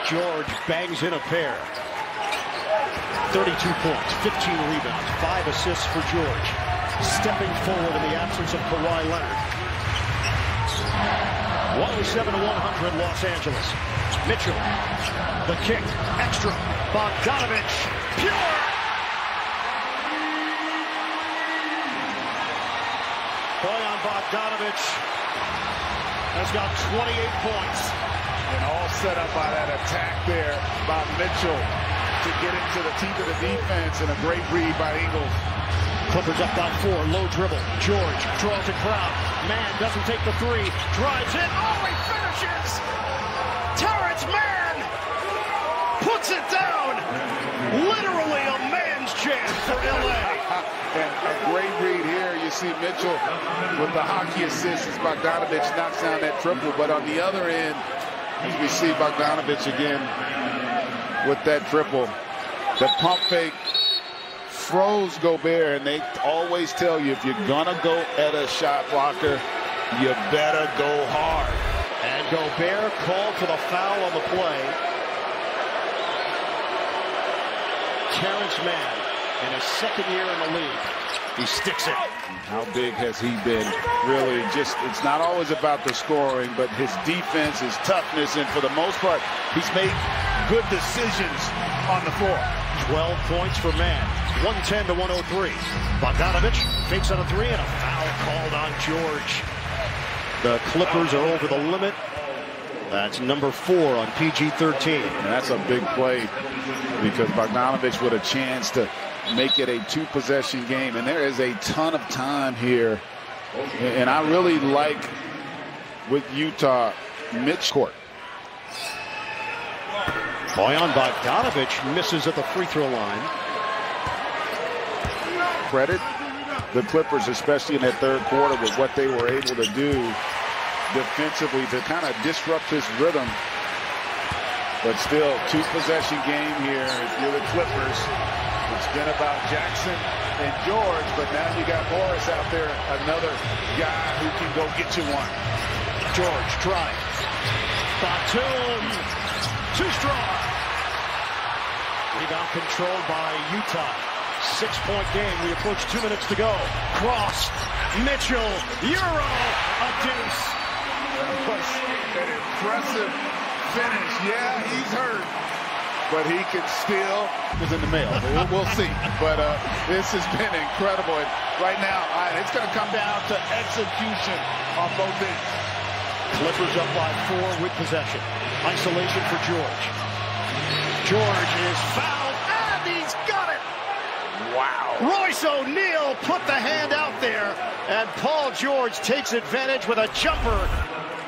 George bangs in a pair. 32 points, 15 rebounds, 5 assists for George. Stepping forward in the absence of Kawhi Leonard. 107-100 Los Angeles. Mitchell, the kick, extra. Bogdanovich, pure. Bojan Bogdanovich has got 28 points. And all set up by that attack there by Mitchell to get into the teeth of the defense, and a great read by Ingles. Clippers up by 4, low dribble. George draws a crowd. Mann doesn't take the 3, drives in. Oh, he finishes! Terrence Mann puts it down. Literally a man's chance for LA. And a great read here. You see Mitchell with the hockey assist as Bogdanovich knocks down that triple. But on the other end, as we see Bogdanovich again with that triple. The pump fake froze Gobert, and they always tell you if you're gonna go at a shot blocker, you better go hard. And Gobert called for the foul on the play. Terrence Mann in his second year in the league. He sticks it. How big has he been? Really, just it's not always about the scoring, but his defense, his toughness, and for the most part, he's made good decisions on the floor. 12 points for Mann. 110-103. Bogdanovich fakes on a 3 and a foul called on George. The Clippers are over the limit. That's number 4 on PG-13. And that's a big play because Bogdanovich with a chance to make it a 2-possession game. And there is a ton of time here. And I really like with Utah, Mitch court. Bojan Bogdanovich misses at the free throw line. Credit the Clippers, especially in that third quarter, with what they were able to do defensively to kind of disrupt this rhythm. But still, 2-possession game here. If you're the Clippers, it's been about Jackson and George, but now you got Morris out there, another guy who can go get you one. George drives. Batum, too strong. Rebound controlled by Utah. 6-point game. We approach 2 minutes to go. Cross. Mitchell. Euro. A deuce. That was an impressive finish. Yeah, he's hurt, but he can still is in the mail. We'll see. But this has been incredible. And right now, it's going to come down to execution on both ends. Clippers up by 4 with possession. Isolation for George. George is fouled, and he's got it. Wow. Royce O'Neal put the hand out there, and Paul George takes advantage with a jumper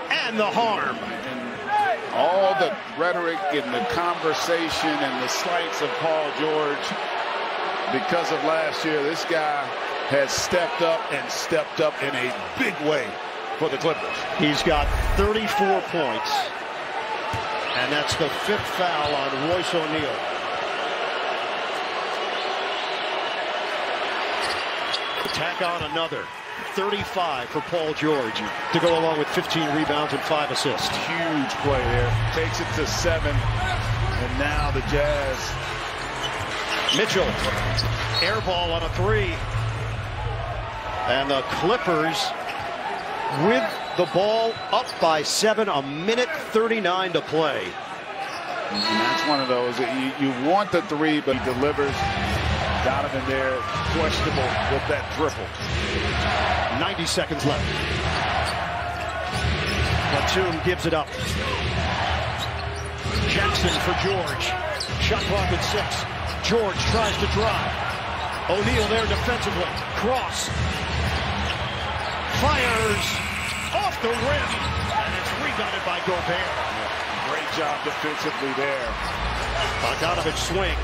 and the harm. All the rhetoric and the conversation and the slights of Paul George because of last year, this guy has stepped up in a big way for the Clippers. He's got 34 points, and that's the 5th foul on Royce O'Neal. Tack on another. 35 for Paul George to go along with 15 rebounds and 5 assists. Huge play there. Takes it to 7. And now the Jazz. Mitchell. Air ball on a 3. And the Clippers with the ball up by 7. 1:39 to play. And that's one of those that you want the 3, but he delivers. Donovan there, questionable with that triple. 90 seconds left. Batum gives it up. Jackson for George. Shot clock at 6. George tries to drive. O'Neal there defensively. Cross. Fires off the rim. And it's rebounded by Gobert. Great job defensively there. Bogdanovich swing.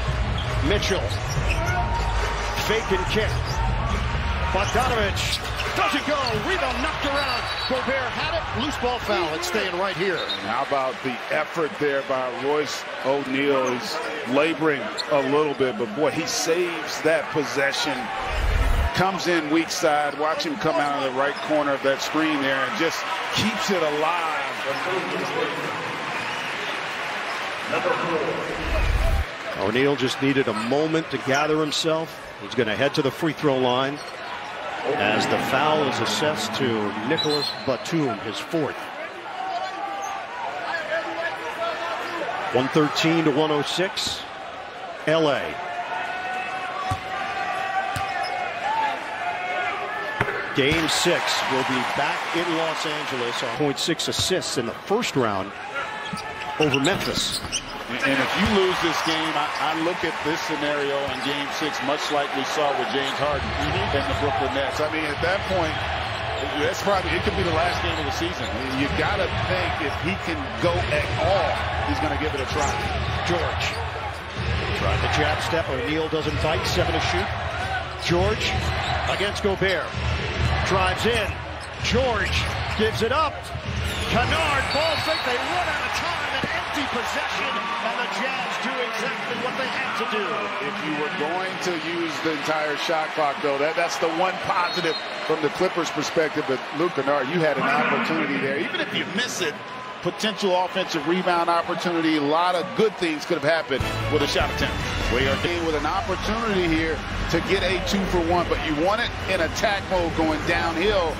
Mitchell. Fake and kick. Bogdanovich doesn't go. Rebound knocked around. Gobert had it. Loose ball foul. It's staying right here. How about the effort there by Royce O'Neal? He's laboring a little bit, but boy, he saves that possession. Comes in weak side. Watch him come out of the right corner of that screen there and just keeps it alive. O'Neal just needed a moment to gather himself. He's going to head to the free throw line as the foul is assessed to Nicholas Batum, his fourth. 113 to 106, LA. Game 6 will be back in Los Angeles. 0.6 assists in the first round over Memphis. And if you lose this game, I look at this scenario in Game 6 much like we saw with James Harden and the Brooklyn Nets. I mean, at that point, it could be the last game of the season. You got to think if he can go at all, he's going to give it a try. George tried the jab step. O'Neal doesn't bite. 7 to shoot. George against Gobert. Drives in. George gives it up. Kennard, ball fake. They run out of time. An empty possession. And the Jazz do exactly what they had to do. If you were going to use the entire shot clock, though, that's the one positive from the Clippers' perspective. But Luke Kennard, you had an opportunity there. Even if you miss it, potential offensive rebound opportunity. A lot of good things could have happened with a shot attempt. We are dealing with an opportunity here to get a 2-for-1, but you want it in attack mode going downhill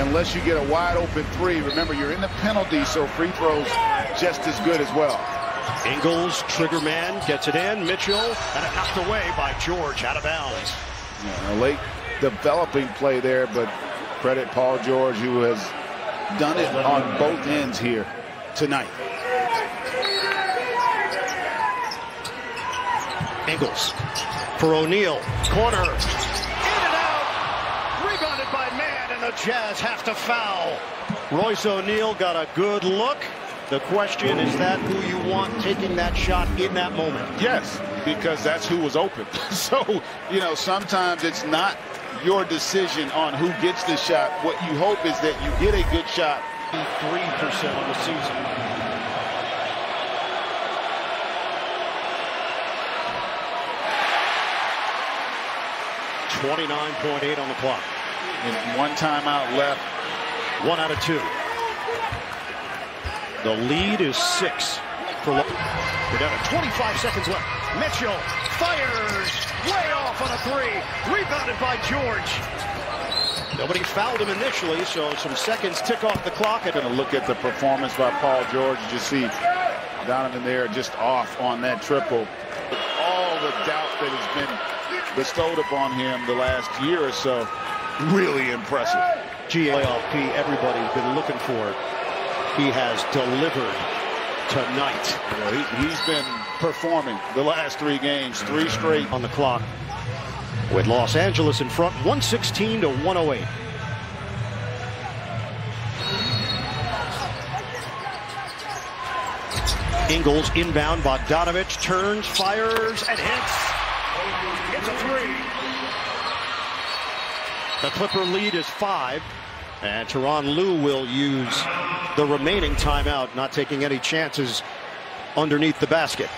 unless you get a wide open three. Remember, you're in the penalty, so free throws just as good as well. Ingles, trigger man, gets it in. Mitchell, and it knocked away by George, out of bounds. Yeah, a late developing play there, but credit Paul George, who has done it on both ends here tonight. Ingles for O'Neal. Corner. In and out. Rebounded by Mann, and the Jazz have to foul. Royce O'Neal got a good look. The question is that who you want taking that shot in that moment? Yes, because that's who was open. So, sometimes it's not your decision on who gets the shot. What you hope is that you get a good shot. 3% of the season. .8 on the clock. And one timeout left. 1 out of 2. The lead is 6 for. We're down to 25 seconds left. Mitchell fires way off on a 3. Rebounded by George. Nobody fouled him initially, so some seconds tick off the clock. Going to look at the performance by Paul George. You just see Donovan there just off on that triple. With all the doubt that has been bestowed upon him the last year or so, really impressive. Playoff P, everybody's been looking for. He has delivered tonight. Well, he's been performing the last 3 games, 3 straight on the clock. With Los Angeles in front, 116 to 108. Ingles inbound. Bogdanovich turns, fires, and hits. It's a 3. The Clipper lead is 5. And Tyronn Lue will use the remaining timeout, not taking any chances underneath the basket.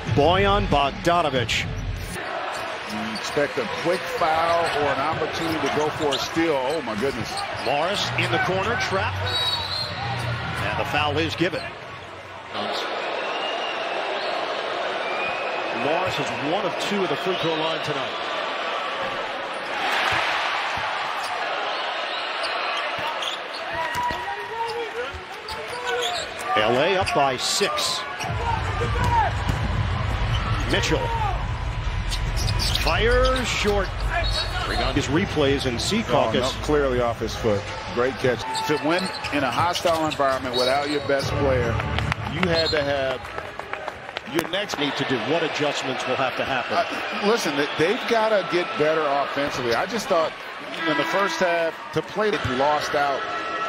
Bojan Bogdanovich. You expect a quick foul or an opportunity to go for a steal. Oh, my goodness. Morris in the corner, trap. And the foul is given. Morris is 1 of 2 at the free throw line tonight. LA up by 6. Mitchell fires short. His replays in Sea Caucus. No, clearly off his foot. Great catch. To win in a hostile environment without your best player, you had to have your next need to do. What adjustments will have to happen? Listen, they've got to get better offensively. I just thought in the first half to play that you lost out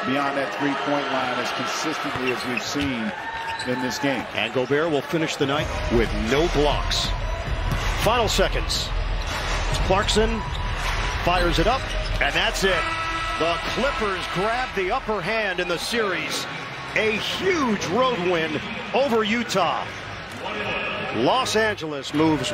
beyond that three-point line as consistently as we've seen in this game. And Gobert will finish the night with no blocks. Final seconds. Clarkson fires it up, and that's it. The Clippers grab the upper hand in the series. A huge road win over Utah. Los Angeles moves